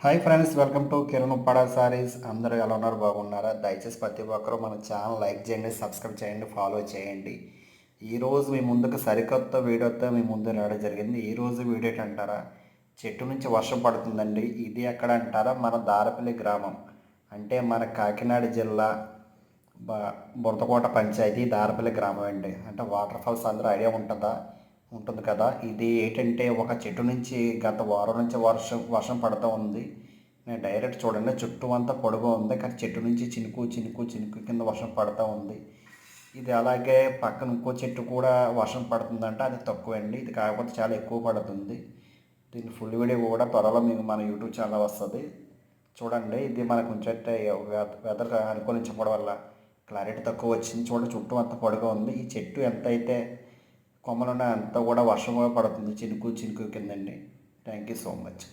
Hi friends, welcome to Kiran Uppada saris. అందరూ ఎలా ఉన్నారు? బాగున్నారా? దయచేసి ప్రతి ఒక్కరూ మన ఛానల్ లైక్ చేయండి, సబ్స్క్రైబ్ చేయండి, ఫాలో చేయండి. ఈరోజు మీ ముందుకు సరికొత్త వీడియోతో మీ ముందు రావడం జరిగింది. ఈరోజు వీడియో ఏంటంటారా, చెట్టు నుంచి వర్షం పడుతుందండి. ఇది ఎక్కడ అంటారా, మన దారపల్లి గ్రామం, అంటే మన కాకినాడ జిల్లా బురదకోట పంచాయతీ దారపల్లి గ్రామం అండి. అంటే వాటర్ ఫాల్స్ అందరూ ఐడియా ఉంటుంది కదా. ఇది ఏంటంటే ఒక చెట్టు నుంచి గత వారం నుంచి వర్షం వర్షం పడుతూ ఉంది. నేను డైరెక్ట్ చూడండి, చుట్టూ అంతా పొడుగు ఉంది, కానీ చెట్టు నుంచి చినుకు చినుకు చినుకు కింద వర్షం పడుతూ ఉంది. ఇది అలాగే పక్కన ఇంకో చెట్టు కూడా వర్షం పడుతుందంటే అది తక్కువండి. ఇది కాకపోతే చాలా ఎక్కువ పడుతుంది. దీని ఫుల్ వీడియో కూడా త్వరలో మీకు మన యూట్యూబ్ ఛానల్ వస్తుంది, చూడండి. ఇది మనకు కొంచెం వెదర్ అనుకూలించకపోవడం వల్ల క్లారిటీ తక్కువ వచ్చింది. చూడండి, చుట్టూ అంతా పొడుగా ఉంది. ఈ చెట్టు ఎంత అయితే కొమ్మలున్న అంతా కూడా వర్షం కూడా పడుతుంది, చినుకు చినుకు కిందండి. Thank you so much.